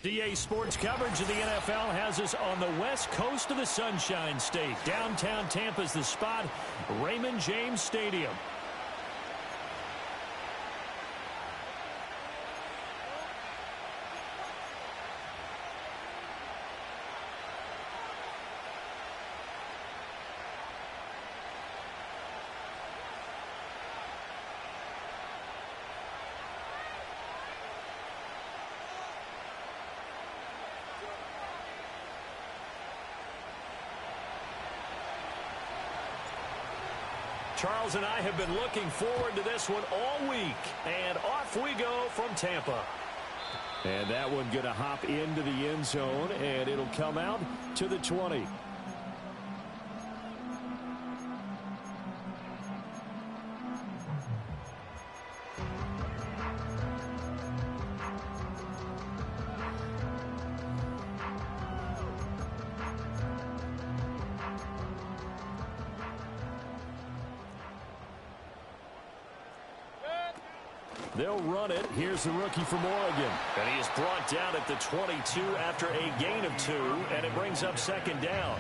DA Sports coverage of the NFL has us on the west coast of the Sunshine State. Downtown Tampa's the spot, Raymond James Stadium. Charles and I have been looking forward to this one all week. And off we go from Tampa. And that one going to hop into the end zone, and it'll come out to the 20. They'll run it. Here's the rookie from Oregon. And he is brought down at the 22 after a gain of 2, and it brings up second down.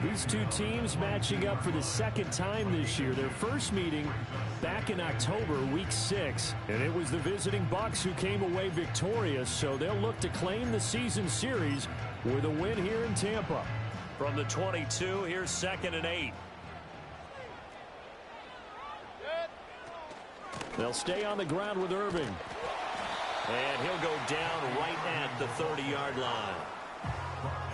These two teams matching up for the second time this year. Their first meeting back in October, week 6. And it was the visiting Bucs who came away victorious, so they'll look to claim the season series with a win here in Tampa. From the 22, here's 2nd and 8. They'll stay on the ground with Irving. And he'll go down right at the 30-yard line.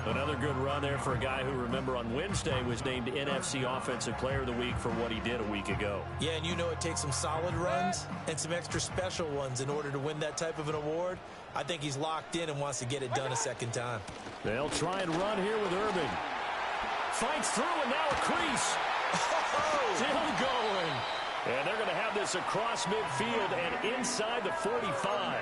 Another good run there for a guy who, remember, on Wednesday was named NFC Offensive Player of the Week for what he did a week ago. Yeah, and you know it takes some solid runs and some extra special ones in order to win that type of an award. I think he's locked in and wants to get it done a second time. They'll try and run here with Irving. Fights through, and now a crease. Still going. And they're going to have this across midfield and inside the 45.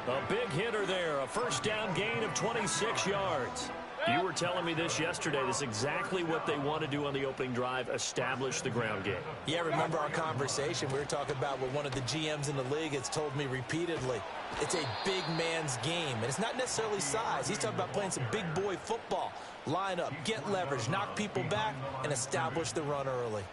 A big hitter there. A first down gain of 26 yards. You were telling me this yesterday. This is exactly what they want to do on the opening drive, establish the ground game. Yeah, remember our conversation. We were talking about what one of the GMs in the league has told me repeatedly. It's a big man's game, and it's not necessarily size. He's talking about playing some big boy football. Line up, get leverage, knock people back, and establish the run early.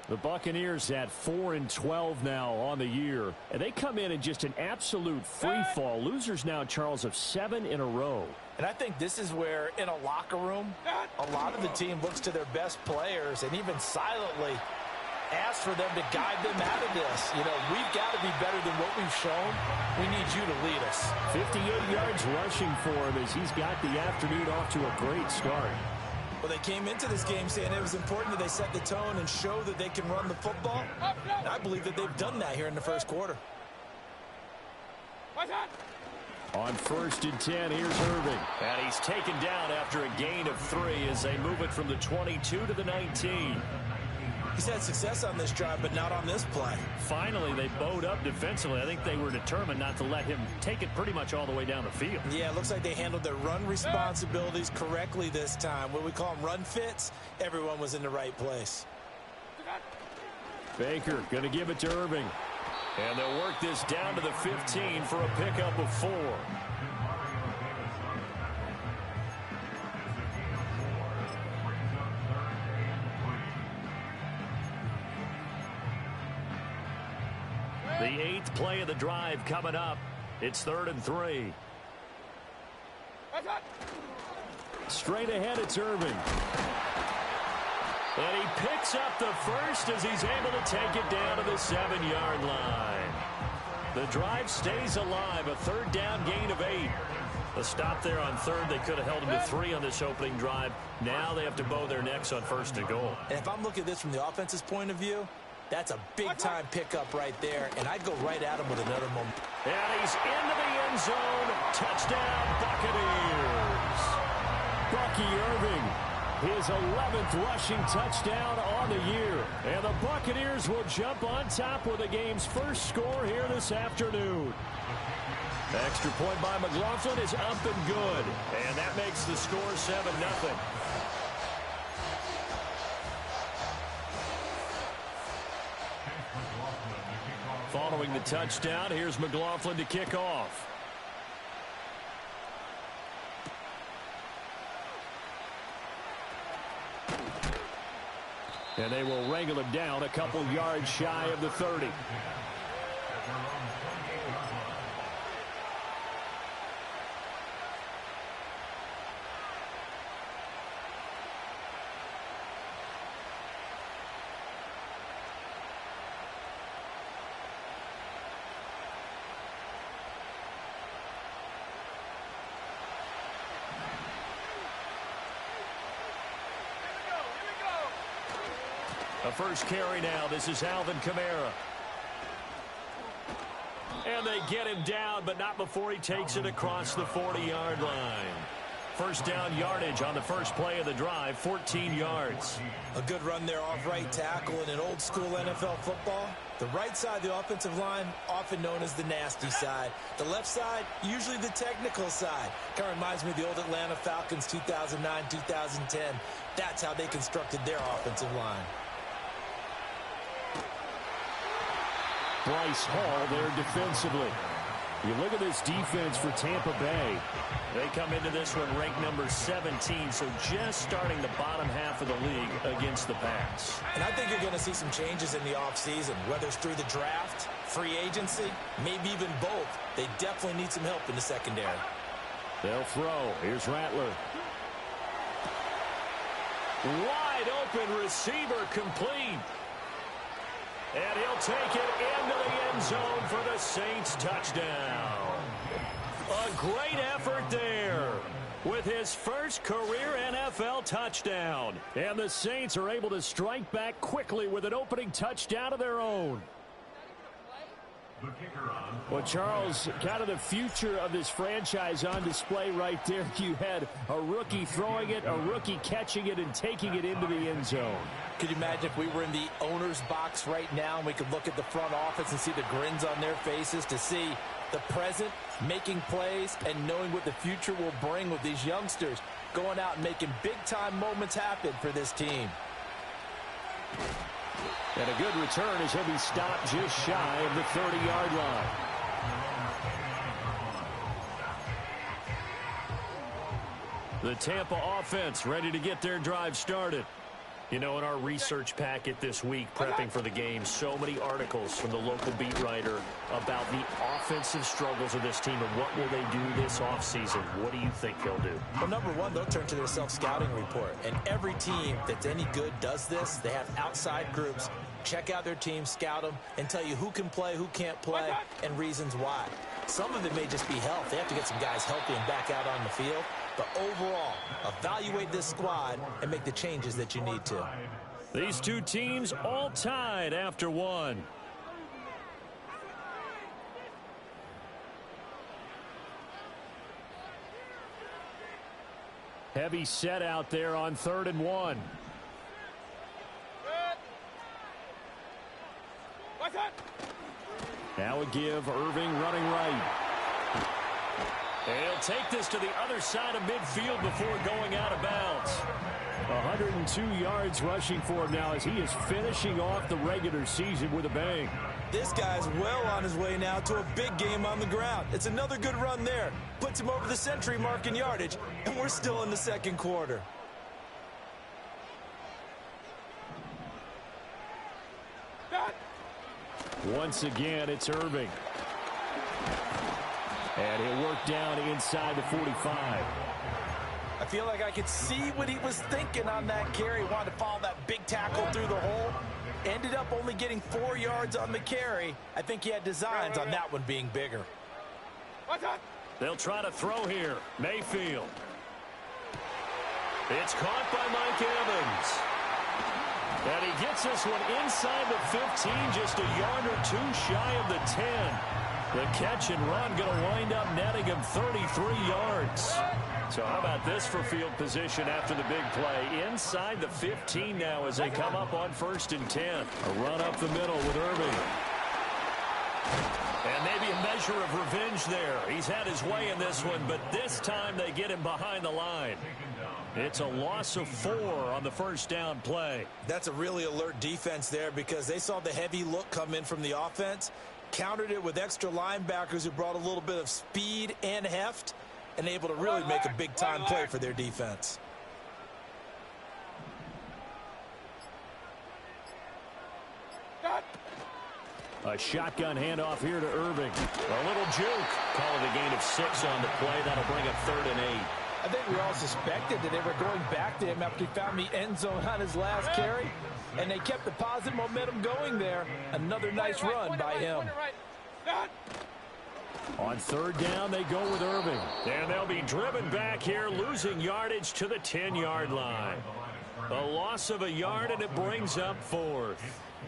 The Buccaneers at 4-12 now on the year. And they come in just an absolute free fall. Losers now, Charles, of 7 in a row. And I think this is where, in a locker room, a lot of the team looks to their best players and even silently asks for them to guide them out of this. You know, we've got to be better than what we've shown. We need you to lead us. 58 yards rushing for him as he's got the afternoon off to a great start. Well, they came into this game saying it was important that they set the tone and show that they can run the football. And I believe that they've done that here in the first quarter. On 1st and 10, here's Irving. And he's taken down after a gain of 3 as they move it from the 22 to the 19. He's had success on this drive, but not on this play. Finally, they bowed up defensively. I think they were determined not to let him take it pretty much all the way down the field. Yeah, it looks like they handled their run responsibilities correctly this time. What we call them run fits, everyone was in the right place. Baker going to give it to Irving. And they'll work this down to the 15 for a pickup of 4. The 8th play of the drive coming up. It's 3rd and 3. Straight ahead, it's Irving. And he picks up the first as he's able to take it down to the 7-yard line. The drive stays alive. A 3rd down gain of 8. A stop there on 3rd. They could have held him to 3 on this opening drive. Now they have to bow their necks on 1st and goal. And if I'm looking at this from the offense's point of view, that's a big-time pickup right there, and I'd go right at him with another moment. And he's into the end zone. Touchdown, Buccaneers. Bucky Irving, his 11th rushing touchdown on the year. And the Buccaneers will jump on top with the game's first score here this afternoon. Extra point by McLaughlin is up and good. And that makes the score 7-0. Following the touchdown, here's McLaughlin to kick off. And they will wrangle him down a couple yards shy of the 30. The first carry now. This is Alvin Kamara. And they get him down, but not before he takes it across the 40-yard line. First down yardage on the first play of the drive, 14 yards. A good run there off right tackle in an old-school NFL football. The right side of the offensive line, often known as the nasty side. The left side, usually the technical side. Kind of reminds me of the old Atlanta Falcons 2009-2010. That's how they constructed their offensive line. Bryce Hall there defensively. You look at this defense for Tampa Bay. They come into this one ranked number 17, so just starting the bottom half of the league against the pass. And I think you're going to see some changes in the offseason, whether it's through the draft, free agency, maybe even both. They definitely need some help in the secondary. They'll throw. Here's Rattler. Wide open receiver complete. And he'll take it into the end zone for the Saints touchdown. A great effort there with his first career NFL touchdown. And the Saints are able to strike back quickly with an opening touchdown of their own. Well, Charles, kind of the future of this franchise on display right there. You had a rookie throwing it, a rookie catching it, and taking it into the end zone. Could you imagine if we were in the owner's box right now and we could look at the front office and see the grins on their faces, to see the present making plays and knowing what the future will bring with these youngsters going out and making big-time moments happen for this team. And a good return as he'll be stopped just shy of the 30-yard line. The Tampa offense ready to get their drive started. You know, in our research packet this week, prepping for the game, so many articles from the local beat writer about the offensive struggles of this team and what will they do this offseason. What do you think they'll do? Well, number one, they'll turn to their self-scouting report. And every team that's any good does this. They have outside groups. Check out their team, scout them, and tell you who can play, who can't play, and reasons why. Some of it may just be health. They have to get some guys healthy and back out on the field. But overall, evaluate this squad and make the changes that you need to. These two teams all tied after one. Heavy set out there on 3rd and 1. Now a give, Irving running right. And he'll take this to the other side of midfield before going out of bounds. 102 yards rushing for him now as he is finishing off the regular season with a bang. This guy's well on his way now to a big game on the ground. It's another good run there. Puts him over the century mark in yardage, and we're still in the second quarter. Once again, it's Irving. And he'll work down inside the 45. I feel like I could see what he was thinking on that carry. Wanted to follow that big tackle through the hole. Ended up only getting 4 yards on the carry. I think he had designs on that one being bigger. They'll try to throw here. Mayfield. It's caught by Mike Evans. And he gets this one inside the 15, just a yard or two shy of the 10. The catch and run going to wind up netting him 33 yards. So how about this for field position after the big play? Inside the 15 now as they come up on 1st and 10. A run up the middle with Irving. And maybe a measure of revenge there. He's had his way in this one, but this time they get him behind the line. It's a loss of 4 on the first down play. That's a really alert defense there because they saw the heavy look come in from the offense, countered it with extra linebackers who brought a little bit of speed and heft, and able to really make a big-time play for their defense. A shotgun handoff here to Irving. A little juke. Call it a gain of 6 on the play. That'll bring up 3rd and 8. I think we all suspected that they were going back to him after he found the end zone on his last carry. And they kept the positive momentum going there. Another nice run by him. On 3rd down, they go with Irving. And they'll be driven back here, losing yardage to the 10-yard line. A loss of a yard, and it brings up 4th.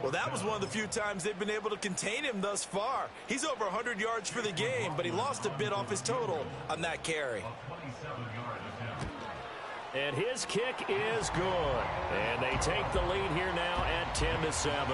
Well, that was one of the few times they've been able to contain him thus far. He's over 100 yards for the game, but he lost a bit off his total on that carry. And his kick is good. And they take the lead here now at 10-7.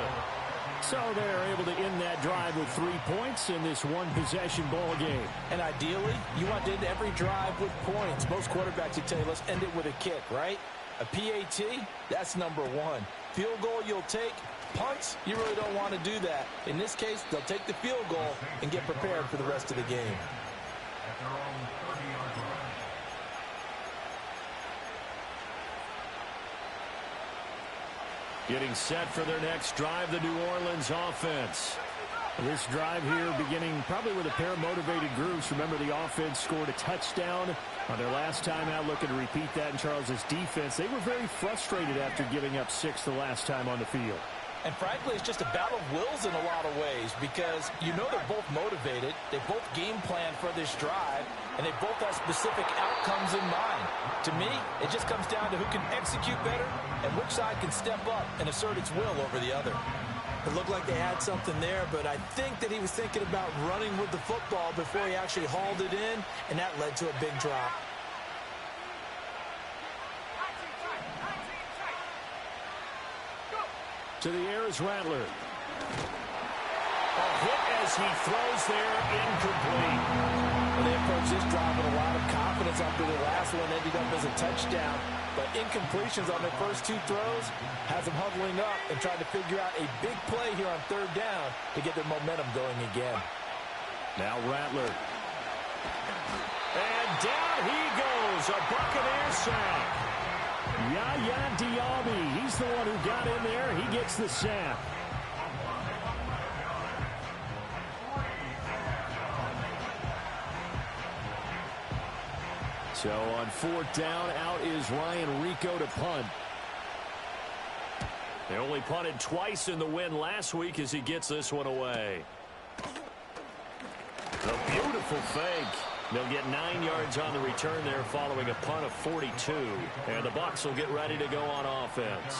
So they're able to end that drive with 3 points in this one-possession ball game. And ideally, you want to end every drive with points. Most quarterbacks would tell you, let's end it with a kick, right? A PAT, that's number 1. Field goal you'll take. Punts, you really don't want to do that. In this case, they'll take the field goal and get prepared for the rest of the game. Getting set for their next drive, the New Orleans offense. This drive here beginning probably with a pair of motivated groups. Remember, the offense scored a touchdown on their last time out, looking to repeat that in Charles's defense. They were very frustrated after giving up 6 the last time on the field. And frankly, it's just a battle of wills in a lot of ways because you know they're both motivated. They both game plan for this drive, and they both have specific outcomes in mind. To me, it just comes down to who can execute better and which side can step up and assert its will over the other. It looked like they had something there, but I think that he was thinking about running with the football before he actually hauled it in, and that led to a big drop. To the air is Rattler. A hit as he throws there, incomplete. Well, they approached this drive with a lot of confidence after the last one ended up as a touchdown. But incompletions on their first 2 throws has them huddling up and trying to figure out a big play here on 3rd down to get their momentum going again. Now Rattler. And down he goes, a Buccaneer sack. Yaya Diaby, he's the one who got in there. He gets the sack. So on 4th down, out is Ryan Rico to punt. They only punted twice in the win last week as he gets this one away. A beautiful fake. They'll get 9 yards on the return there following a punt of 42. And the Bucs will get ready to go on offense.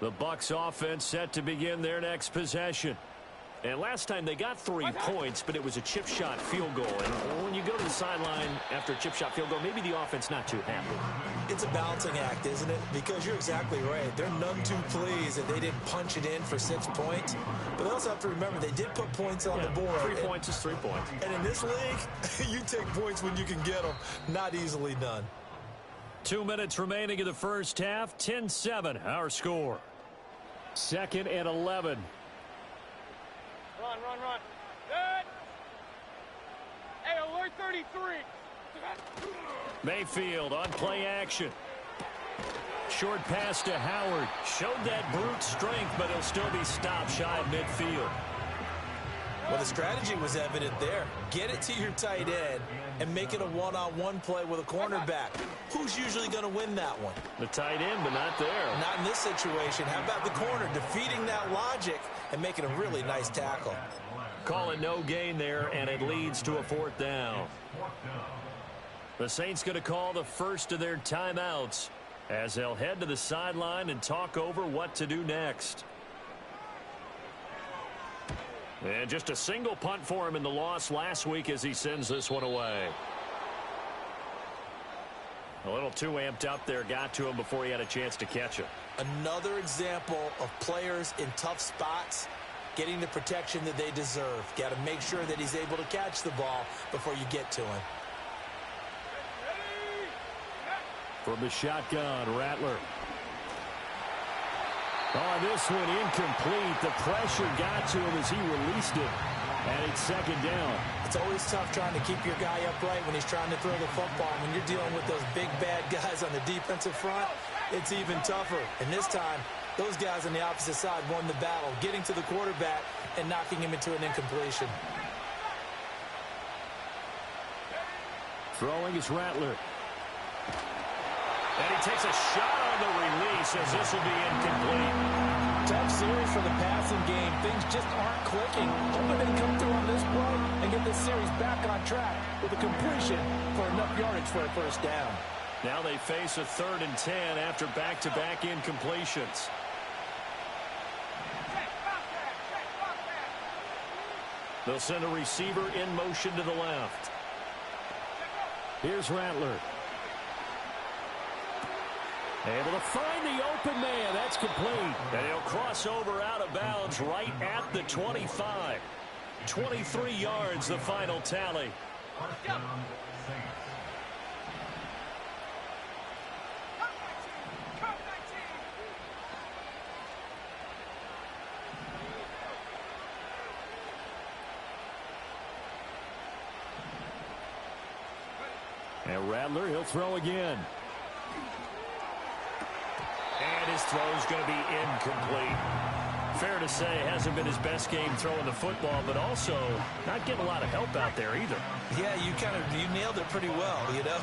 The Bucs offense set to begin their next possession. And last time they got 3 points, but it was a chip shot field goal. And when you go to the sideline after a chip shot field goal, maybe the offense not too happy. It's a balancing act, isn't it? Because you're exactly right. They're none too pleased that they didn't punch it in for 6 points. But they also have to remember they did put points on the board. 3 points is 3 points. And in this league, you take points when you can get them. Not easily done. 2 minutes remaining in the first half. 10-7, our score. 2nd and 11. Run. Good. Hey, alert 33. Mayfield on play action. Short pass to Howard. Showed that brute strength, but he'll still be stopped shy of midfield. Well, the strategy was evident there. Get it to your tight end and make it a one-on-one play with a cornerback. Who's usually going to win that one? The tight end, but not there. Not in this situation. How about the corner defeating that logic and making a really nice tackle? Call it no gain there, and it leads to a 4th down. The Saints going to call the first of their timeouts as they'll head to the sideline and talk over what to do next. And just a single punt for him in the loss last week as he sends this one away. A little too amped up there, got to him before he had a chance to catch him. Another example of players in tough spots getting the protection that they deserve. Got to make sure that he's able to catch the ball before you get to him. From the shotgun, Rattler. Oh, this one incomplete. The pressure got to him as he released it. And it's second down. It's always tough trying to keep your guy upright when he's trying to throw the football. When you're dealing with those big, bad guys on the defensive front, it's even tougher. And this time, those guys on the opposite side won the battle, getting to the quarterback and knocking him into an incompletion. Throwing is Rattler. And he takes a shot on the release as this will be incomplete. Tough series for the passing game. Things just aren't clicking. Hoping they come through on this play and get this series back on track with a completion for enough yardage for a first down. Now they face a 3rd and 10 after back-to-back incompletions. They'll send a receiver in motion to the left. Here's Rattler. Able to find the open man. That's complete. And he'll cross over out of bounds right at the 25. 23 yards, the final tally. And Rattler, he'll throw again. And his throw's going to be incomplete. Fair to say, it hasn't been his best game throwing the football, but also not getting a lot of help out there either. Yeah, you nailed it pretty well, you know.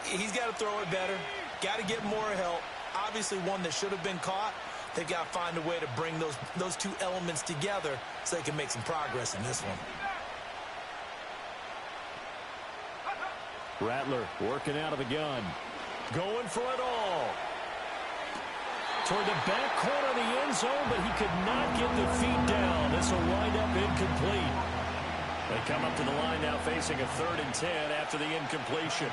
He's got to throw it better. Got to get more help. Obviously one that should have been caught. They've got to find a way to bring those two elements together so they can make some progress in this one. Rattler working out of the gun. Going for it all. Toward the back corner of the end zone, but he could not get the feet down. This will wind up incomplete. They come up to the line now facing a 3rd and 10 after the incompletion.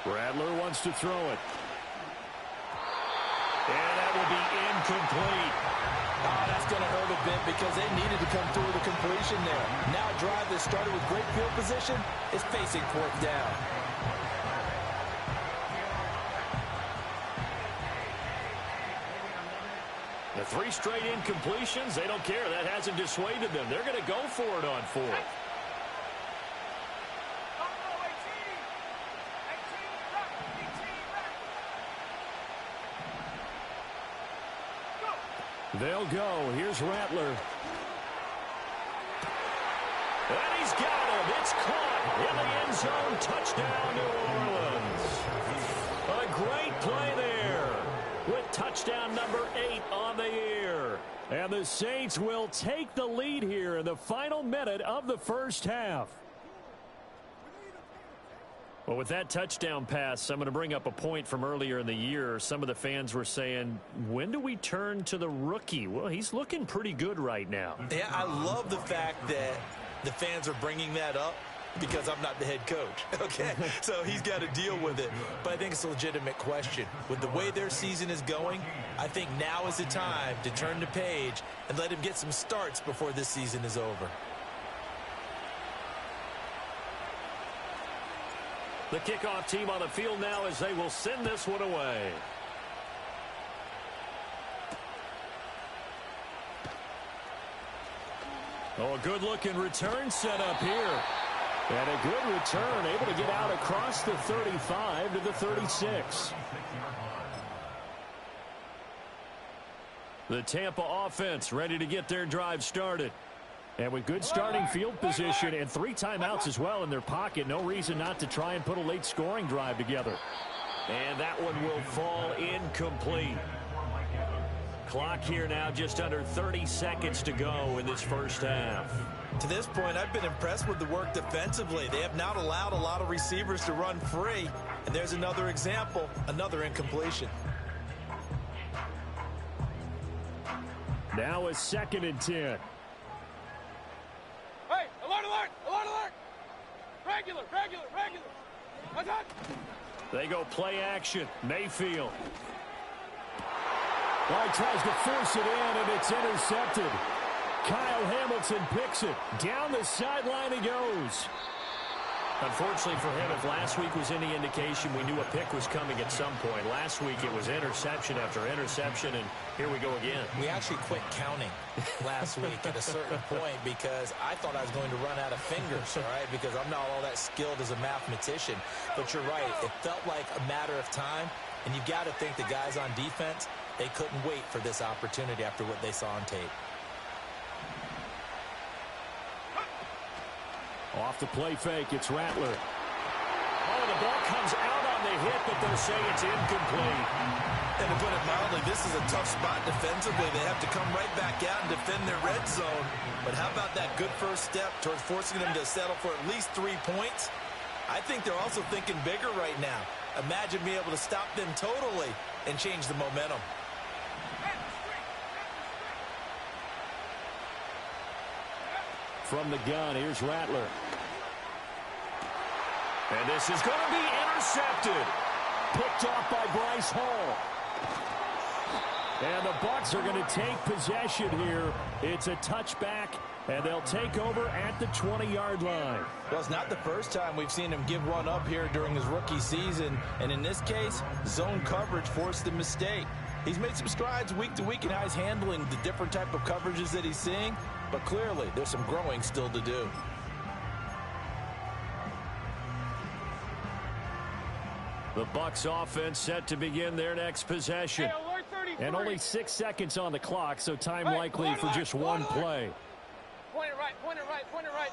Rattler wants to throw it. And that will be incomplete. Oh, that's going to hurt a bit because they needed to come through with a completion there. Now a drive that started with great field position is facing 4th down. The 3 straight incompletions, they don't care. That hasn't dissuaded them. They're going to go for it on 4th. They'll go. Here's Rattler. And he's got him. It's caught in the end zone. Touchdown, New Orleans. A great play there with touchdown number 8 on the year. And the Saints will take the lead here in the final minute of the first half. Well, with that touchdown pass, I'm going to bring up a point from earlier in the year. Some of the fans were saying, when do we turn to the rookie? Well, he's looking pretty good right now. Yeah, I love the fact that the fans are bringing that up because I'm not the head coach, okay? So he's got to deal with it. But I think it's a legitimate question. With the way their season is going, I think now is the time to turn the page and let him get some starts before this season is over. The kickoff team on the field now as they will send this one away. Oh, a good-looking return set up here. And a good return, able to get out across the 35 to the 36. The Tampa offense ready to get their drive started. And with good starting field position and 3 timeouts as well in their pocket, no reason not to try and put a late scoring drive together. And that one will fall incomplete. Clock here now just under 30 seconds to go in this first half. To this point, I've been impressed with the work defensively. They have not allowed a lot of receivers to run free. And there's another example, another incompletion. Now a 2nd and 10. Hey, alert, alert, alert, alert! Regular, regular, regular! Attack! They go play action. Mayfield. Well, he tries to force it in, and it's intercepted. Kyle Hamilton picks it. Down the sideline he goes. Unfortunately for him, if last week was any indication, we knew a pick was coming at some point. Last week it was interception after interception, and here we go again. We actually quit counting last week at a certain point because I thought I was going to run out of fingers, all right, because I'm not all that skilled as a mathematician. But you're right. It felt like a matter of time, and you've got to think the guys on defense, they couldn't wait for this opportunity after what they saw on tape. Off the play fake, it's Rattler. Oh, the ball comes out on the hit, but they'll say it's incomplete. And to put it mildly, this is a tough spot defensively. They have to come right back out and defend their red zone. But how about that good first step towards forcing them to settle for at least 3 points? I think they're also thinking bigger right now. Imagine being able to stop them totally and change the momentum. From the gun, here's Rattler. And this is going to be intercepted. Picked off by Bryce Hall. And the Bucs are going to take possession here. It's a touchback, and they'll take over at the 20-yard line. Well, it's not the first time we've seen him give one up here during his rookie season. And in this case, zone coverage forced the mistake. He's made some strides week to week in how he's handling the different type of coverages that he's seeing. But clearly, there's some growing still to do. The Bucs offense set to begin their next possession. And only 6 seconds on the clock, so time likely for just one play. Point it right, point it right, point it right.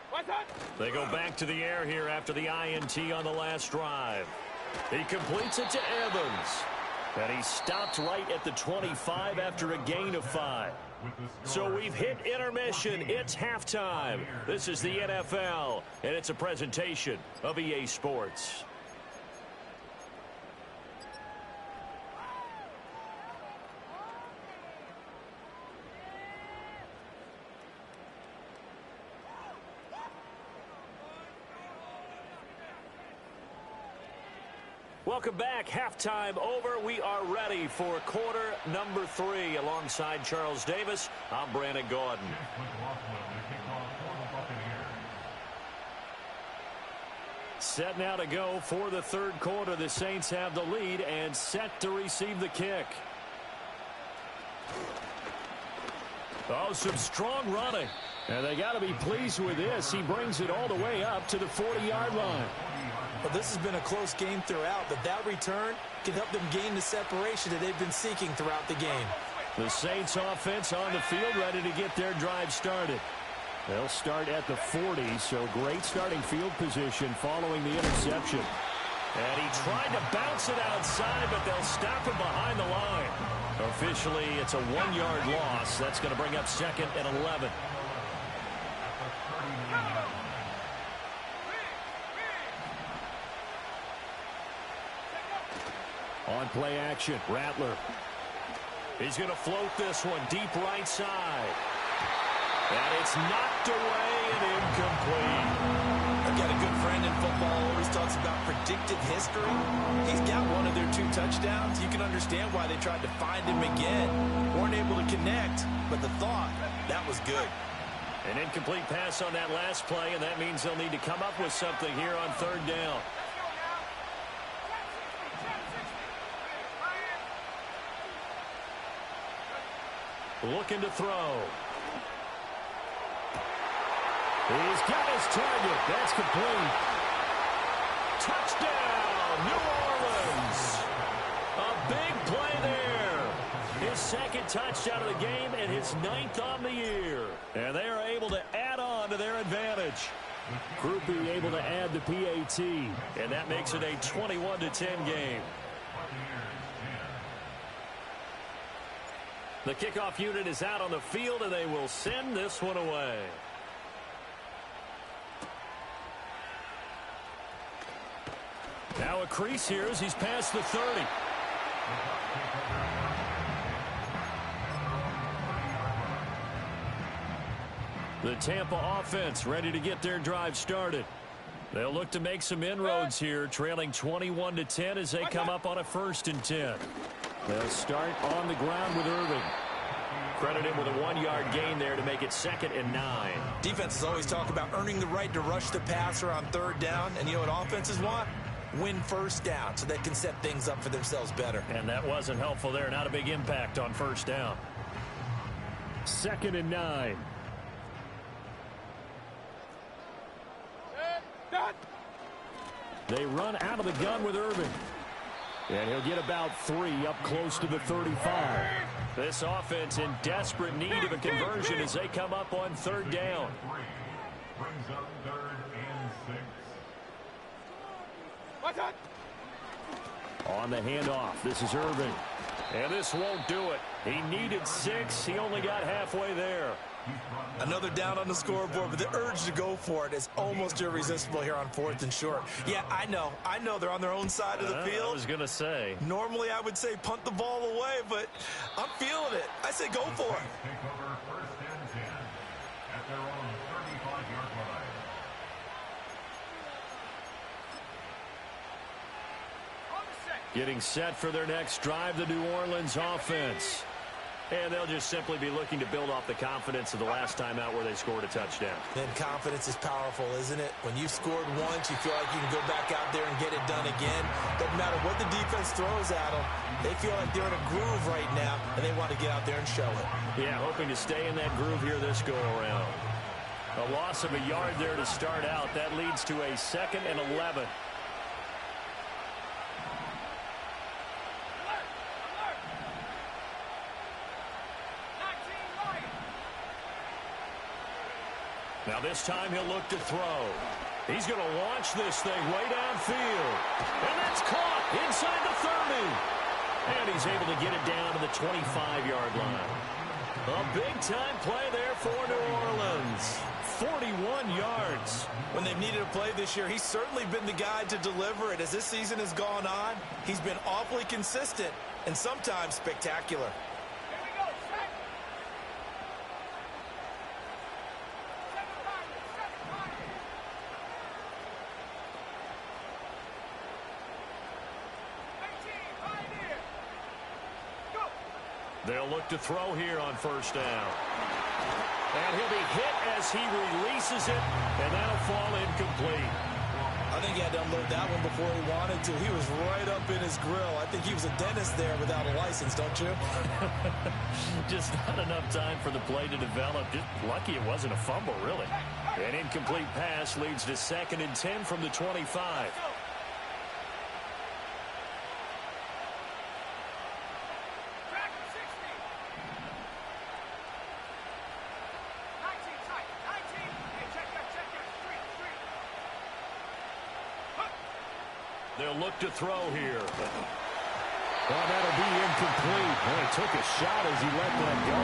What's that? They go back to the air here after the INT on the last drive. He completes it to Evans. And he stopped right at the 25 after a gain of 5. So we've hit intermission. It's halftime. This is the NFL, and it's a presentation of EA Sports. Welcome back. Halftime over. We are ready for quarter number 3. Alongside Charles Davis, I'm Brandon Gordon. Set now to go for the third quarter. The Saints have the lead and set to receive the kick. Oh, some strong running. And they got to be pleased with this. He brings it all the way up to the 40-yard line. Well, this has been a close game throughout, but that return can help them gain the separation that they've been seeking throughout the game. The Saints offense on the field, ready to get their drive started. They'll start at the 40, so great starting field position following the interception. And he tried to bounce it outside, but they'll stop him behind the line. Officially, it's a 1-yard loss. That's going to bring up 2nd and 11. On play action, Rattler. He's going to float this one deep right side. And it's knocked away and incomplete. I've got a good friend in football who always talks about predictive history. He's got one of their 2 touchdowns. You can understand why they tried to find him again. Weren't able to connect, but the thought, that was good. An incomplete pass on that last play, and that means they'll need to come up with something here on 3rd down. Looking to throw. He's got his target. That's complete. Touchdown, New Orleans. A big play there. His 2nd touchdown of the game and his 9th on the year. And they are able to add on to their advantage. Group B able to add the PAT. And that makes it a 21-10 game. The kickoff unit is out on the field, and they will send this one away. Now a crease here as he's past the 30. The Tampa offense ready to get their drive started. They'll look to make some inroads here, trailing 21-10 as they come up on a 1st and 10. They'll start on the ground with Irving. Credit him with a 1-yard gain there to make it 2nd and 9. Defenses always talk about earning the right to rush the passer on 3rd down. And you know what offenses want? Win 1st down so they can set things up for themselves better. And that wasn't helpful there. Not a big impact on 1st down. 2nd and 9. They run out of the gun with Irvin. And he'll get about 3 up close to the 35. This offense in desperate need of a conversion as they come up on 3rd down. Brings up 3rd and 6. On the handoff, this is Irvin. And this won't do it. He needed 6. He only got halfway there. Another down on the scoreboard, but the urge to go for it is almost irresistible here on 4th and short. Yeah, I know they're on their own side of the field. I was going to say. Normally I would say punt the ball away, but I'm feeling it. I say go for it. Take over 1st and 10 at their own 35-yard line. Getting set for their next drive, the New Orleans offense. And they'll just simply be looking to build off the confidence of the last time out where they scored a touchdown. Then confidence is powerful, isn't it? When you've scored once, you feel like you can go back out there and get it done again. Doesn't matter what the defense throws at them. They feel like they're in a groove right now, and they want to get out there and show it. Yeah, hoping to stay in that groove here this go-around. A loss of a yard there to start out. That leads to a 2nd and 11. Now this time he'll look to throw. He's going to launch this thing way downfield. And that's caught inside the 30. And he's able to get it down to the 25-yard line. A big-time play there for New Orleans. 41 yards. When they've needed a play this year, he's certainly been the guy to deliver it. As this season has gone on, he's been awfully consistent and sometimes spectacular. They'll look to throw here on 1st down. And he'll be hit as he releases it, and that'll fall incomplete. I think he had to unload that one before he wanted to. He was right up in his grill. I think he was a dentist there without a license, don't you? Just not enough time for the play to develop. Just lucky it wasn't a fumble, really. An incomplete pass leads to 2nd and 10 from the 25. They'll look to throw here. Well, that'll be incomplete. Well, he took a shot as he let that go.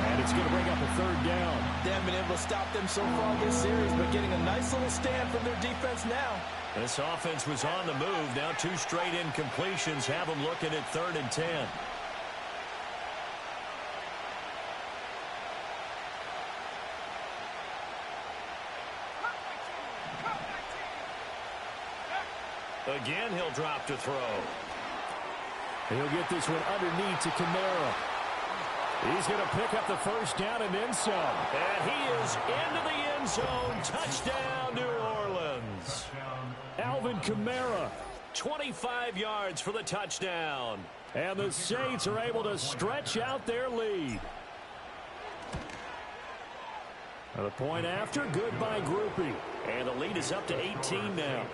And it's going to bring up a 3rd down. They haven't been able to stop them so far this series, but getting a nice little stand from their defense now. This offense was on the move. Now 2 straight incompletions have them looking at 3rd and 10. Again, he'll drop to throw. He'll get this one underneath to Kamara. He's going to pick up the 1st down and then some. And he is into the end zone. Touchdown, New Orleans. Alvin Kamara. 25 yards for the touchdown. And the Saints are able to stretch out their lead. And the point after, good by Groupie. And the lead is up to 18 now.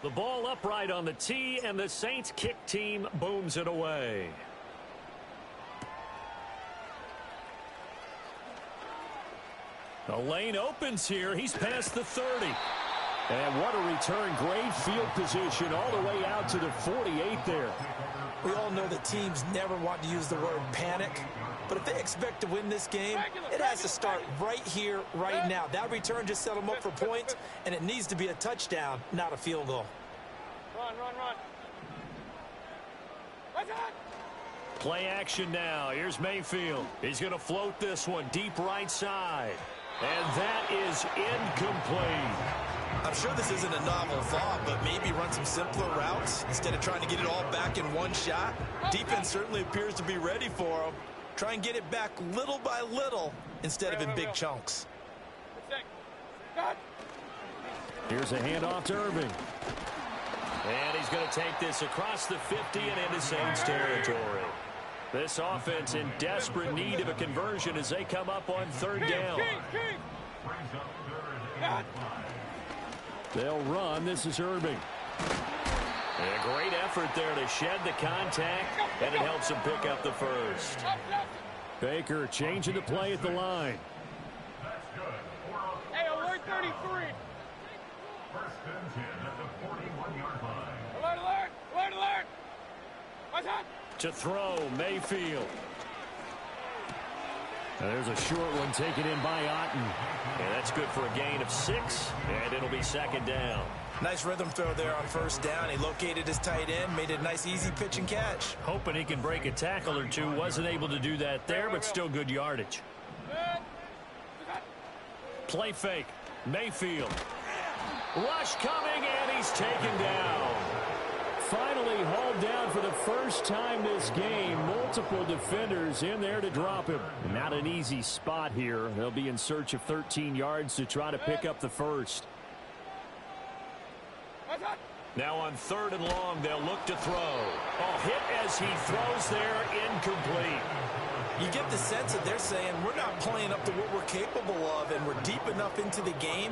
The ball upright on the tee, and the Saints kick team booms it away. The lane opens here. He's past the 30. And what a return. Great field position all the way out to the 48 there. We all know that teams never want to use the word panic. But if they expect to win this game, it has to start right here, right now. That return just set them up for points, and it needs to be a touchdown, not a field goal. Run. Play action now. Here's Mayfield. He's going to float this one deep right side. And that is incomplete. I'm sure this isn't a novel thought, but maybe run some simpler routes instead of trying to get it all back in one shot. Defense certainly appears to be ready for them. Try and get it back little by little instead of in big chunks. Here's a handoff to Irving. And he's going to take this across the 50 and into Saints territory. This offense in desperate need of a conversion as they come up on third down. They'll run. This is Irving. And a great effort there to shed the contact, and it helps him pick up the first. Baker changing the play at the line. Hey, alert 33. First and 10 at the 41-yard line. Alert, alert, alert, alert. What's up? To throw, Mayfield. And there's a short one taken in by Otten. And that's good for a gain of 6, and it'll be second down. Nice rhythm throw there on first down. He located his tight end, made a nice easy pitch and catch. Hoping he can break a tackle or two. Wasn't able to do that there, but still good yardage. Play fake. Mayfield. Rush coming, and he's taken down. Finally hauled down for the first time this game. Multiple defenders in there to drop him. Not an easy spot here. They'll be in search of 13 yards to try to pick up the first. Now on third and long, they'll look to throw. Oh, hit as he throws there, incomplete. You get the sense that they're saying we're not playing up to what we're capable of, and we're deep enough into the game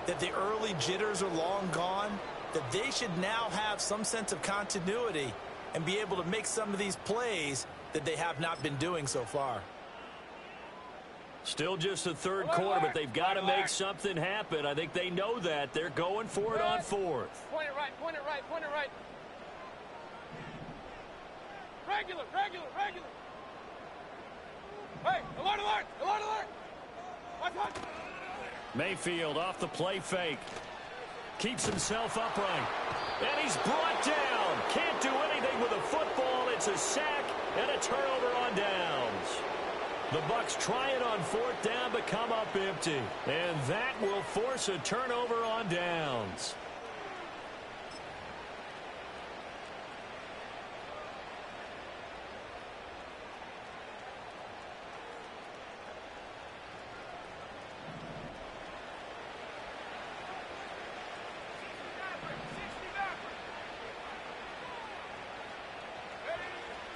that the early jitters are long gone, that they should now have some sense of continuity and be able to make some of these plays that they have not been doing so far. Still just the third quarter, but they've got to make something happen. I think they know that. They're going for it on fourth. Point it right, point it right, point it right. Regular, regular, regular. Hey, alert, alert, alert, alert. What's up? Mayfield off the play fake. Keeps himself upright. And he's brought down. Can't do anything with a football. It's a sack and a turnover on downs. The Bucs try it on fourth down, but come up empty. And that will force a turnover on downs.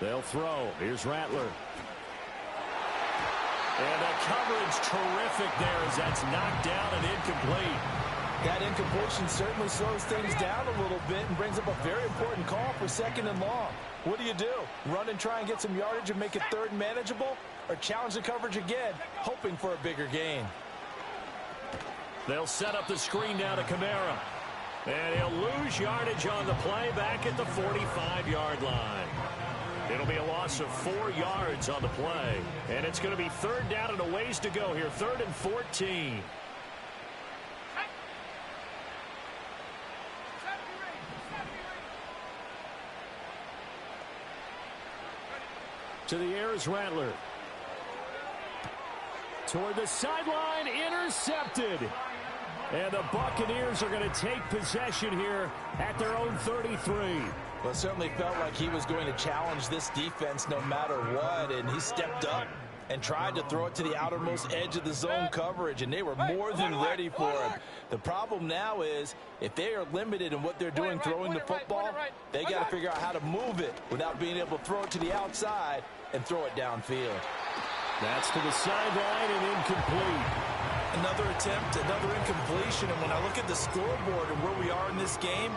They'll throw. Here's Rattler. And the coverage terrific there as that's knocked down and incomplete. That incompletion certainly slows things down a little bit and brings up a very important call for second and long. What do? Run and try and get some yardage and make it third and manageable? Or challenge the coverage again, hoping for a bigger gain? They'll set up the screen now to Kamara. And he'll lose yardage on the play back at the 45-yard line. It'll be a loss of 4 yards on the play. And it's going to be third down and a ways to go here. 3rd and 14. To the air is Rattler. Toward the sideline, intercepted. And the Buccaneers are going to take possession here at their own 33. Well, it certainly felt like he was going to challenge this defense no matter what, and he stepped up and tried to throw it to the outermost edge of the zone coverage, and they were more than ready for him. The problem now is if they are limited in what they're doing throwing the football, they got to figure out how to move it without being able to throw it to the outside and throw it downfield. That's to the sideline and incomplete. Another attempt, another incompletion, and when I look at the scoreboard and where we are in this game,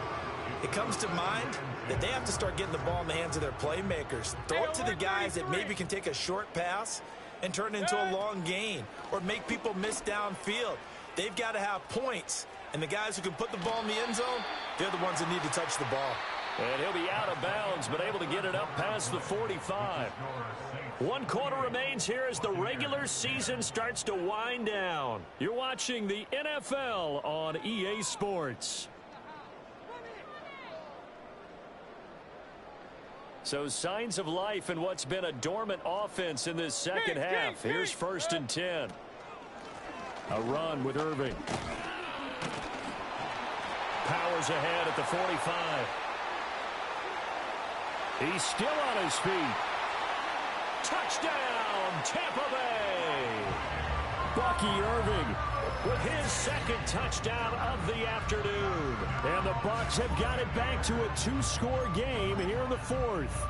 it comes to mind that they have to start getting the ball in the hands of their playmakers. Throw it to the guys that maybe can take a short pass and turn it into a long gain or make people miss downfield. They've got to have points, and the guys who can put the ball in the end zone, they're the ones that need to touch the ball. And he'll be out of bounds, but able to get it up past the 45. 1 quarter remains here as the regular season starts to wind down. You're watching the NFL on EA Sports. So signs of life in what's been a dormant offense in this second half. Here's 1st and 10. A run with Irving. Powers ahead at the 45. He's still on his feet. Touchdown, Tampa Bay! Bucky Irving with his second touchdown of the afternoon. And the Bucs have got it back to a 2-score game here in the fourth.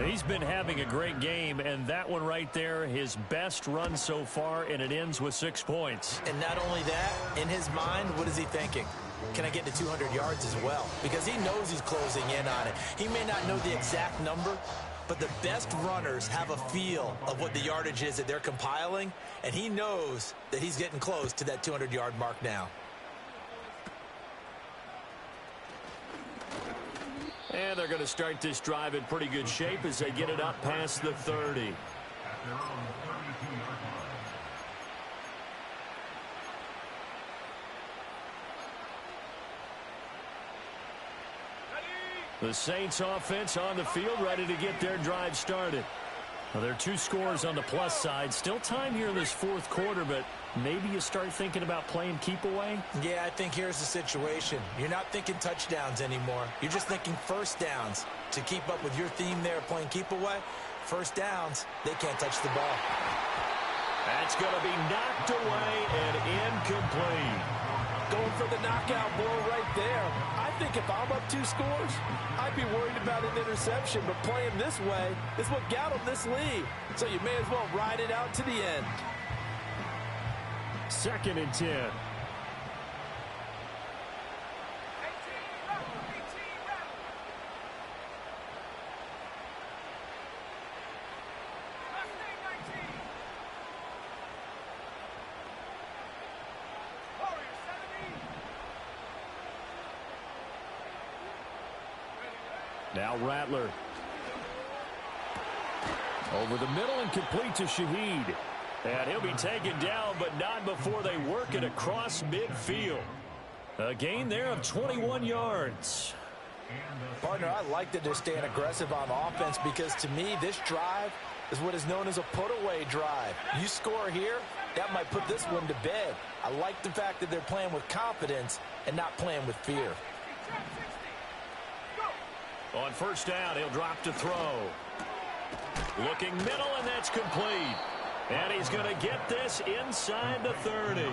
He's been having a great game, and that one right there, his best run so far, and it ends with 6 points. And not only that, in his mind, what is he thinking? Can I get to 200 yards as well? Because he knows he's closing in on it. He may not know the exact number, but the best runners have a feel of what the yardage is that they're compiling, and he knows that he's getting close to that 200-yard mark now. And they're going to start this drive in pretty good shape as they get it up past the 30. At their own 32-yard line. The Saints offense on the field, ready to get their drive started. Well, there are 2 scores on the plus side. Still time here in this fourth quarter, but maybe you start thinking about playing keep away? Yeah, I think here's the situation. You're not thinking touchdowns anymore. You're just thinking first downs. To keep up with your theme there, playing keep away, first downs, they can't touch the ball. That's going to be knocked away and incomplete. Going for the knockout blow right there. I think if I'm up 2 scores, I'd be worried about an interception, but playing this way is what got them this lead. So you may as well ride it out to the end. 2nd and 10. Now Rattler. Over the middle and complete to Shaheed. And he'll be taken down, but not before they work it across midfield. A gain there of 21 yards. Partner, I like that they're staying aggressive on offense because to me, this drive is what is known as a put-away drive. You score here, that might put this one to bed. I like the fact that they're playing with confidence and not playing with fear. On first down, he'll drop to throw. Looking middle, and that's complete. And he's going to get this inside the 30.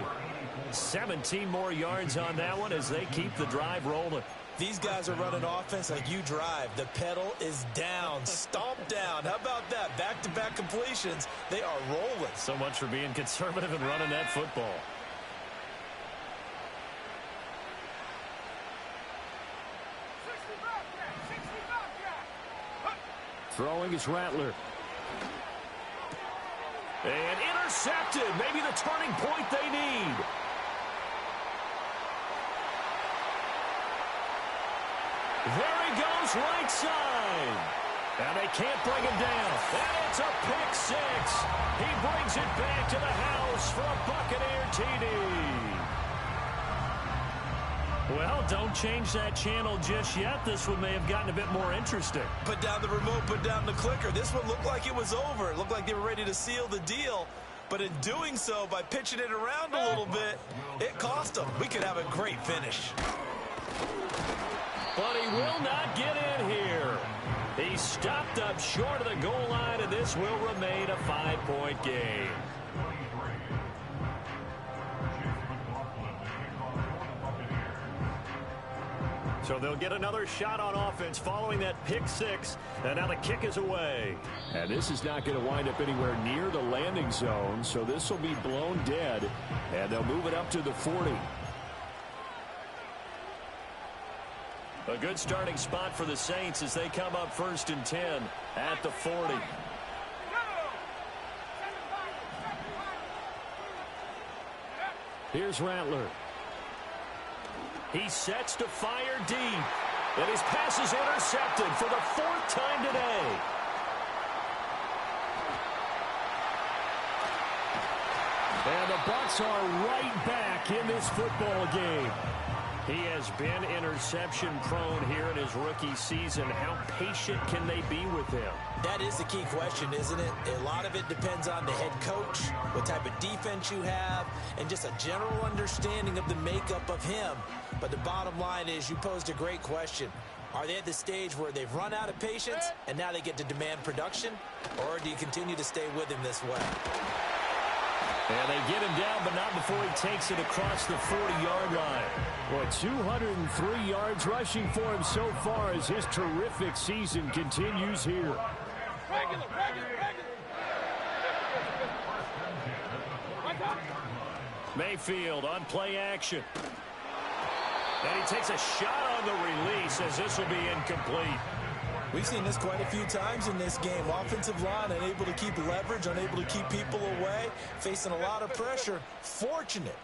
17 more yards on that one as they keep the drive rolling. These guys are running offense like you drive. The pedal is down, stomped down. How about that? Back-to-back completions. They are rolling. So much for being conservative and running that football. Throwing is Rattler. And intercepted. Maybe the turning point they need. There he goes, right side. And they can't bring him down. And it's a pick 6. He brings it back to the house for a Buccaneer TD. Well, don't change that channel just yet. This one may have gotten a bit more interesting. Put down the remote, put down the clicker. This one looked like it was over. It looked like they were ready to seal the deal. But in doing so, by pitching it around a little bit, it cost them. We could have a great finish. But he will not get in here. He stopped up short of the goal line, and this will remain a 5-point game. So they'll get another shot on offense following that pick 6. And now the kick is away. And this is not going to wind up anywhere near the landing zone. So this will be blown dead. And they'll move it up to the 40. A good starting spot for the Saints as they come up 1st and 10 at the 40. Here's Rattler. He sets to fire deep. And his pass is intercepted for the 4th time today. And the Bucs are right back in this football game. He has been interception prone here in his rookie season. How patient can they be with him? That is the key question, isn't it? A lot of it depends on the head coach, what type of defense you have, and just a general understanding of the makeup of him. But the bottom line is you posed a great question. Are they at the stage where they've run out of patience and now they get to demand production? Or do you continue to stay with him this way? And they get him down, but not before he takes it across the 40-yard line. Well, 203 yards rushing for him so far as his terrific season continues here. Regular. Mayfield on play action. And he takes a shot on the release as this will be incomplete. We've seen this quite a few times in this game. Offensive line unable to keep leverage, unable to keep people away, facing a lot of pressure. Fortunate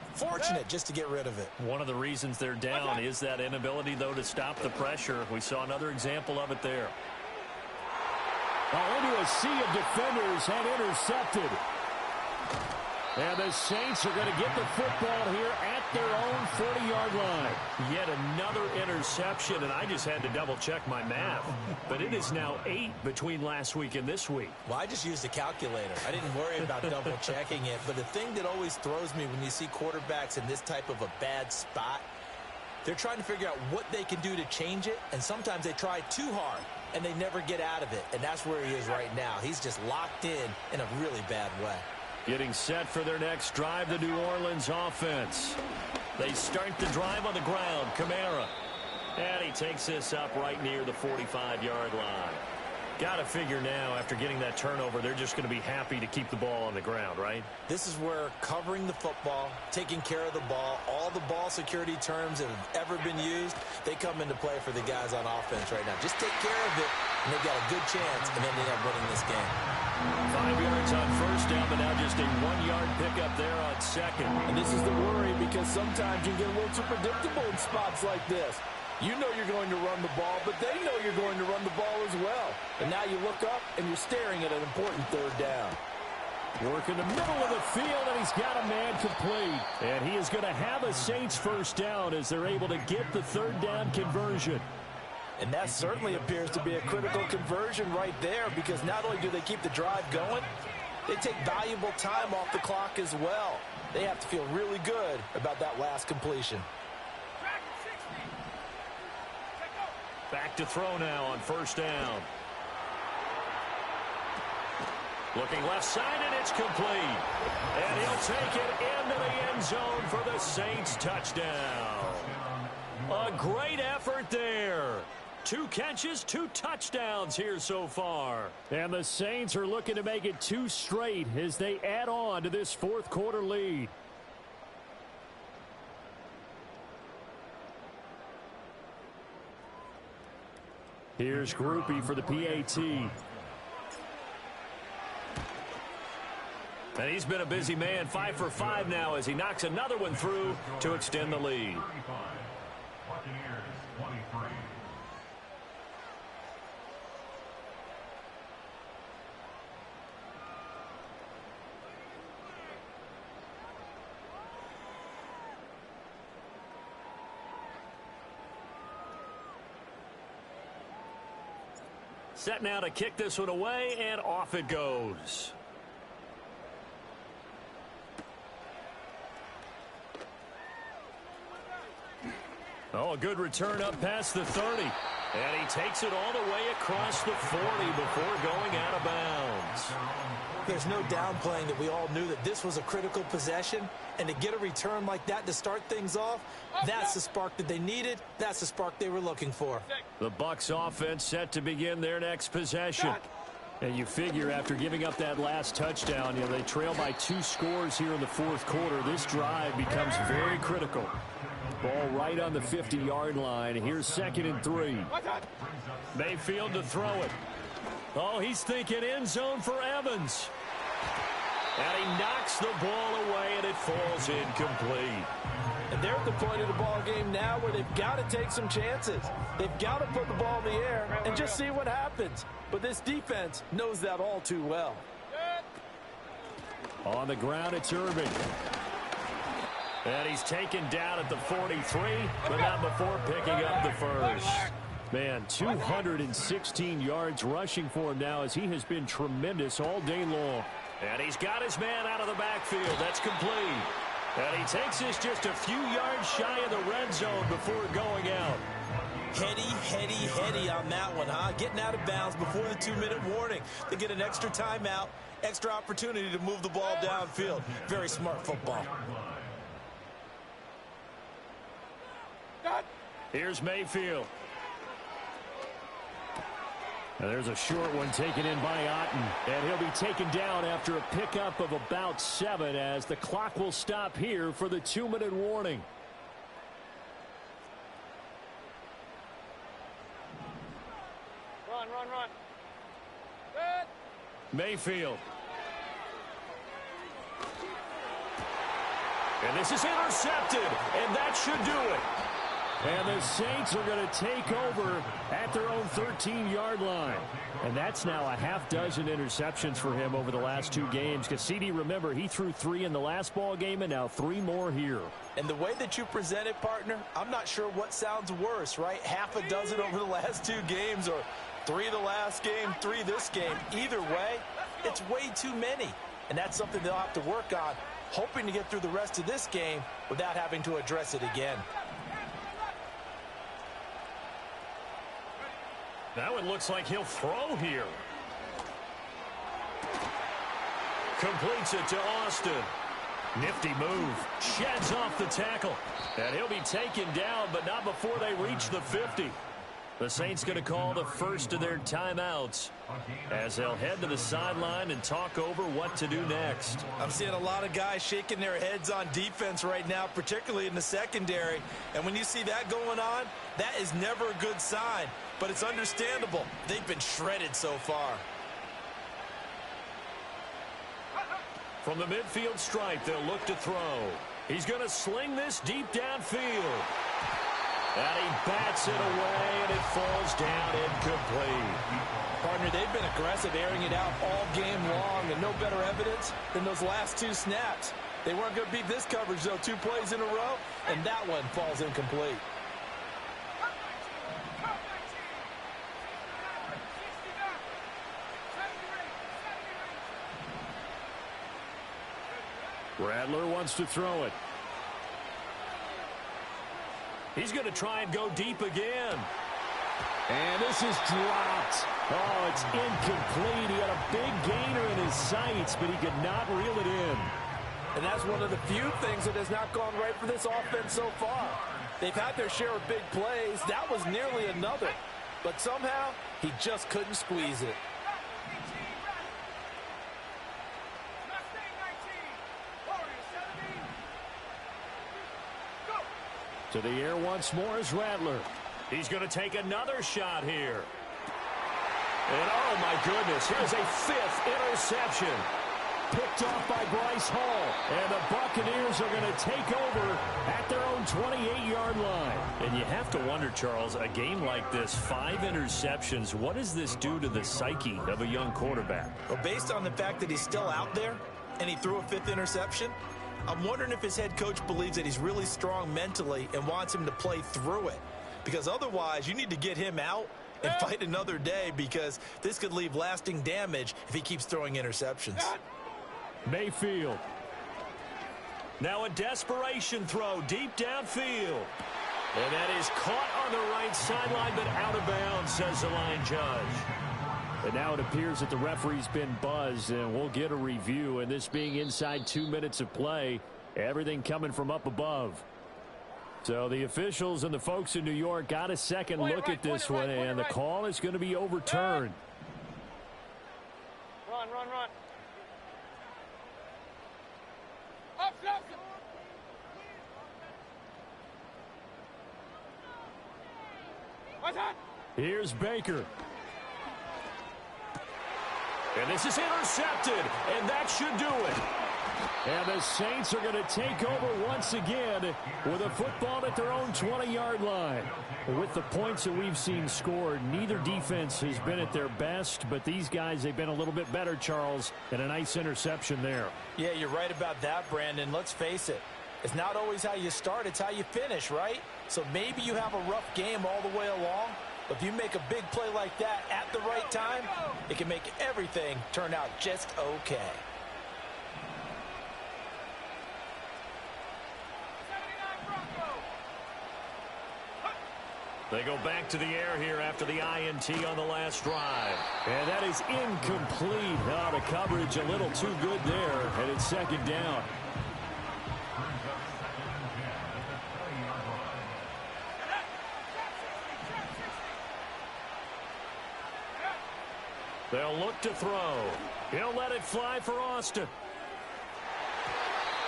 just to get rid of it. One of the reasons they're down is that inability, though, to stop the pressure. We saw another example of it there. Into a sea of defenders and intercepted. And the Saints are going to get the football here at their own 40-yard line. Yet another interception, and I just had to double-check my math. But it is now 8 between last week and this week. Well, I just used a calculator. I didn't worry about double-checking it. But the thing that always throws me when you see quarterbacks in this type of a bad spot, they're trying to figure out what they can do to change it, and sometimes they try too hard, and they never get out of it. And that's where he is right now. He's just locked in a really bad way. Getting set for their next drive, the New Orleans offense. They start the drive on the ground. Kamara. And he takes this up right near the 45-yard line. Got to figure now, after getting that turnover, they're just going to be happy to keep the ball on the ground, right? This is where covering the football, taking care of the ball, all the ball security terms that have ever been used, they come into play for the guys on offense right now. Just take care of it, and they've got a good chance of ending up winning this game. 5 yards on first down, but now just a 1-yard pickup there on second. And this is the worry because sometimes you get a little too predictable in spots like this. You know you're going to run the ball, but they know you're going to run the ball as well. And now you look up, and you're staring at an important third down. Work in the middle of the field, and he's got a man complete. And he is going to have a Saints first down as they're able to get the third down conversion. And that certainly appears to be a critical conversion right there because not only do they keep the drive going, they take valuable time off the clock as well. They have to feel really good about that last completion. Back to throw now on first down. Looking left side, and it's complete. And he'll take it into the end zone for the Saints touchdown. A great effort there. 2 catches, 2 touchdowns here so far. And the Saints are looking to make it 2 straight as they add on to this fourth quarter lead. Here's Groupie for the PAT. And he's been a busy man, 5 for 5 now as he knocks another one through to extend the lead. Set now to kick this one away, and off it goes. Oh, a good return up past the 30. And he takes it all the way across the 40 before going out of bounds. There's no downplaying that we all knew that this was a critical possession. And to get a return like that to start things off, that's the spark that they needed. That's the spark they were looking for. The Bucs offense set to begin their next possession. And you figure after giving up that last touchdown, they trail by 2 scores here in the fourth quarter. This drive becomes very critical. Ball right on the 50-yard line. Here's 2nd and 3. Mayfield to throw it. Oh, he's thinking end zone for Evans. And he knocks the ball away, and it falls incomplete. And they're at the point of the ball game now where they've got to take some chances. They've got to put the ball in the air and just see what happens. But this defense knows that all too well. On the ground, it's Irving. And he's taken down at the 43, but not before picking up the first. Man, 216 yards rushing for him now as he has been tremendous all day long. And he's got his man out of the backfield. That's complete. And he takes this just a few yards shy of the red zone before going out. Heady on that one, huh? Getting out of bounds before the 2-minute warning. They get an extra timeout, extra opportunity to move the ball downfield. Very smart football. Here's Mayfield. And there's a short one taken in by Otten. And he'll be taken down after a pickup of about 7 as the clock will stop here for the 2-minute warning. Run. Good. Mayfield. And this is intercepted, and that should do it. And the Saints are going to take over at their own 13-yard line. And that's now a half dozen interceptions for him over the last 2 games. Because CD, remember, he threw 3 in the last ball game and now 3 more here. And the way that you present it, partner, I'm not sure what sounds worse, right? Half a dozen over the last 2 games or 3 the last game, 3 this game. Either way, it's way too many. And that's something they'll have to work on, hoping to get through the rest of this game without having to address it again. Now it looks like he'll throw here. Completes it to Austin. Nifty move. Sheds off the tackle. And he'll be taken down, but not before they reach the 50. The Saints going to call the first of their timeouts as they'll head to the sideline and talk over what to do next. I'm seeing a lot of guys shaking their heads on defense right now, particularly in the secondary. And when you see that going on, that is never a good sign. But it's understandable. They've been shredded so far. From the midfield stripe, they'll look to throw. He's going to sling this deep downfield. And he bats it away, and it falls down incomplete. Partner, they've been aggressive, airing it out all game long, and no better evidence than those last 2 snaps. They weren't going to beat this coverage, though, 2 plays in a row, and that one falls incomplete. Rattler wants to throw it. He's going to try and go deep again. And this is dropped. Oh, it's incomplete. He had a big gainer in his sights, but he could not reel it in. And that's one of the few things that has not gone right for this offense so far. They've had their share of big plays. That was nearly another. But somehow, he just couldn't squeeze it. To the air once more is Rattler. He's going to take another shot here. And oh my goodness, here's a 5th interception. Picked off by Bryce Hall. And the Buccaneers are going to take over at their own 28-yard line. And you have to wonder, Charles, a game like this, 5 interceptions, what does this do to the psyche of a young quarterback? Well, based on the fact that he's still out there and he threw a 5th interception, I'm wondering if his head coach believes that he's really strong mentally and wants him to play through it. Because otherwise, you need to get him out and fight another day, because this could leave lasting damage if he keeps throwing interceptions. Mayfield. Now a desperation throw deep downfield. And that is caught on the right sideline, but out of bounds, says the line judge. And now it appears that the referee's been buzzed, and we'll get a review. And this being inside 2 minutes of play, everything coming from up above. So the officials and the folks in New York got a second look at this one, and the call is going to be overturned. Run. Up. What's that? Here's Baker. And this is intercepted, and that should do it. And the Saints are going to take over once again with a football at their own 20-yard line. With the points that we've seen scored, neither defense has been at their best, but these guys, they've been a little bit better, Charles, and a nice interception there. Yeah, you're right about that, Brandon. Let's face it. It's not always how you start, it's how you finish, right? So maybe you have a rough game all the way along, If you make a big play like that at the right time, it can make everything turn out just okay. They go back to the air here after the INT on the last drive. And that is incomplete. Oh, the coverage a little too good there, and it's second down. They'll look to throw. He'll let it fly for Austin.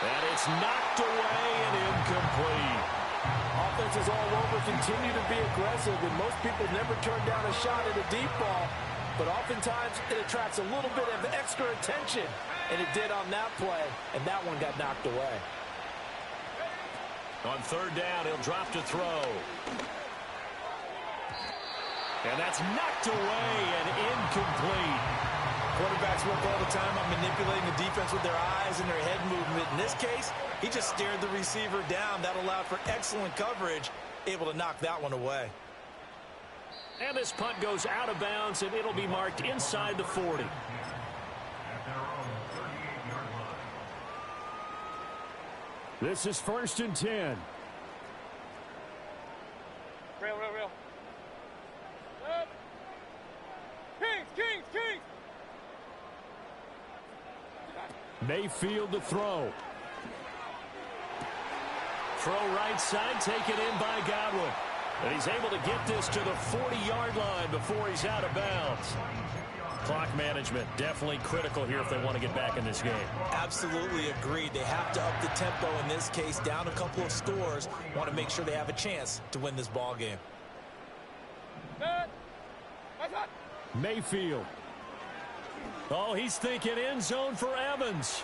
And it's knocked away and incomplete. Offenses all over continue to be aggressive, and most people never turn down a shot at a deep ball. But oftentimes, it attracts a little bit of extra attention, and it did on that play, and that one got knocked away. On third down, he'll drop to throw. And that's knocked away and incomplete. Quarterbacks work all the time on manipulating the defense with their eyes and their head movement. In this case, he just stared the receiver down. That allowed for excellent coverage, able to knock that one away. And this punt goes out of bounds, and it'll be marked inside the 40. This is 1st and 10. Real. Kings. Mayfield to throw. Throw right side, taken in by Godwin. And he's able to get this to the 40-yard line before he's out of bounds. Clock management definitely critical here if they want to get back in this game. Absolutely agreed. They have to up the tempo in this case, down a couple of scores. Want to make sure they have a chance to win this ball game. Mayfield. Oh, he's thinking end zone for Evans.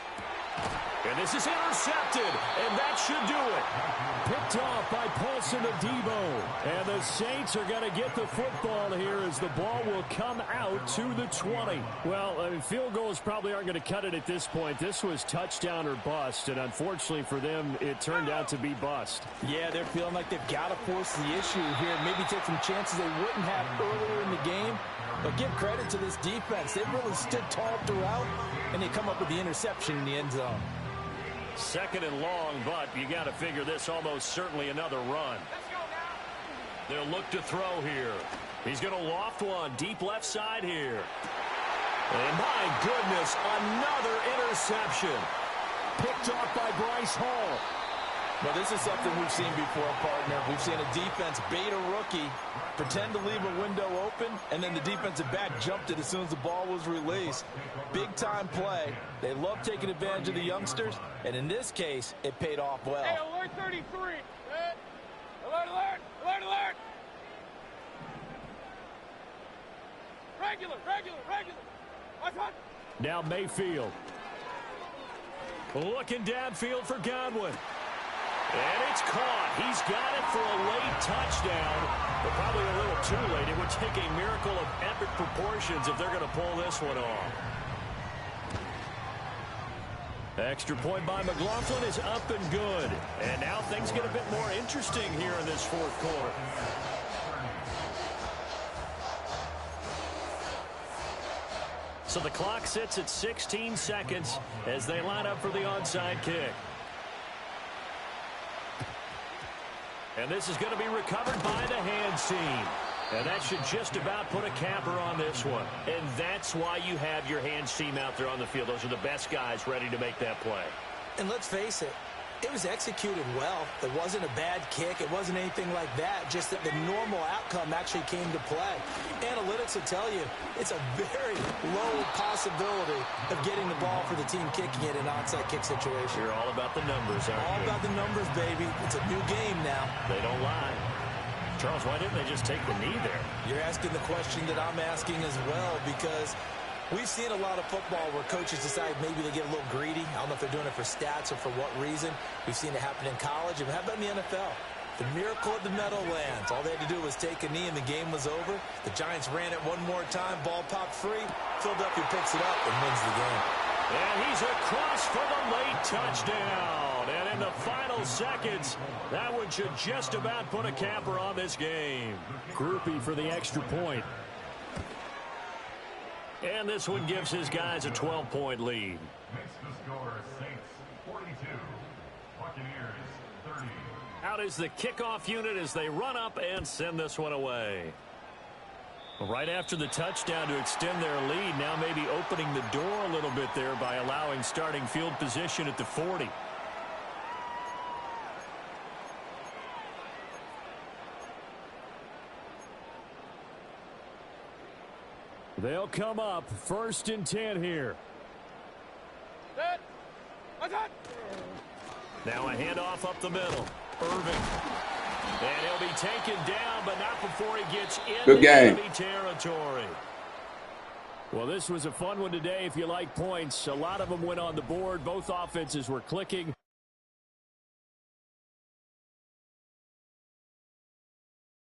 And this is intercepted, and that should do it. Picked off by Paulson Adebo. And the Saints are going to get the football here as the ball will come out to the 20. Well, I mean, field goals probably aren't going to cut it at this point. This was touchdown or bust, and unfortunately for them, it turned out to be bust. Yeah, they're feeling like they've got to force the issue here. Maybe take some chances they wouldn't have earlier in the game. But give credit to this defense. They've really stood tall throughout, and they come up with the interception in the end zone. Second and long, but you got to figure this almost certainly another run. They'll look to throw here. He's going to loft one deep left side here. And my goodness, another interception. Picked off by Bryce Hall. Well, this is something we've seen before, partner. We've seen a defense bait a rookie, pretend to leave a window open, and then the defensive back jumped it as soon as the ball was released. Big-time play. They love taking advantage of the youngsters, and in this case, it paid off well. Hey, alert 33. Alert. Regular. Now Mayfield. Looking downfield for Godwin. And it's caught. He's got it for a late touchdown, but probably a little too late. It would take a miracle of epic proportions if they're going to pull this one off. Extra point by McLaughlin is up and good. And now things get a bit more interesting here in this fourth quarter. So the clock sits at 16 seconds as they line up for the onside kick. And this is going to be recovered by the hands team. And that should just about put a capper on this one. And that's why you have your hands team out there on the field. Those are the best guys ready to make that play. And let's face it, it was executed well. It wasn't a bad kick. It wasn't anything like that. Just that the normal outcome actually came to play. Analytics will tell you it's a very low possibility of getting the ball for the team kicking it in an onside kick situation. You're all about the numbers, aren't you? All about the numbers, baby. It's a new game now. They don't lie. Charles, why didn't they just take the knee there? You're asking the question that I'm asking as well, because we've seen a lot of football where coaches decide maybe they get a little greedy. I don't know if they're doing it for stats or for what reason. We've seen it happen in college. And how about in the NFL? The miracle at the Meadowlands. All they had to do was take a knee and the game was over. The Giants ran it one more time. Ball popped free. Philadelphia picks it up and wins the game. And he's across for the late touchdown. And in the final seconds, that one should just about put a capper on this game. Groupie for the extra point. And this one gives his guys a 12-point lead. Makes the score Saints 42, Buccaneers 30. Out is the kickoff unit as they run up and send this one away. Right after the touchdown to extend their lead, now maybe opening the door a little bit there by allowing starting field position at the 40. They'll come up 1st and 10 here. Set. Attack. Now a handoff up the middle. Irving. And he'll be taken down, but not before he gets into enemy territory. Well, this was a fun one today if you like points. A lot of them went on the board. Both offenses were clicking.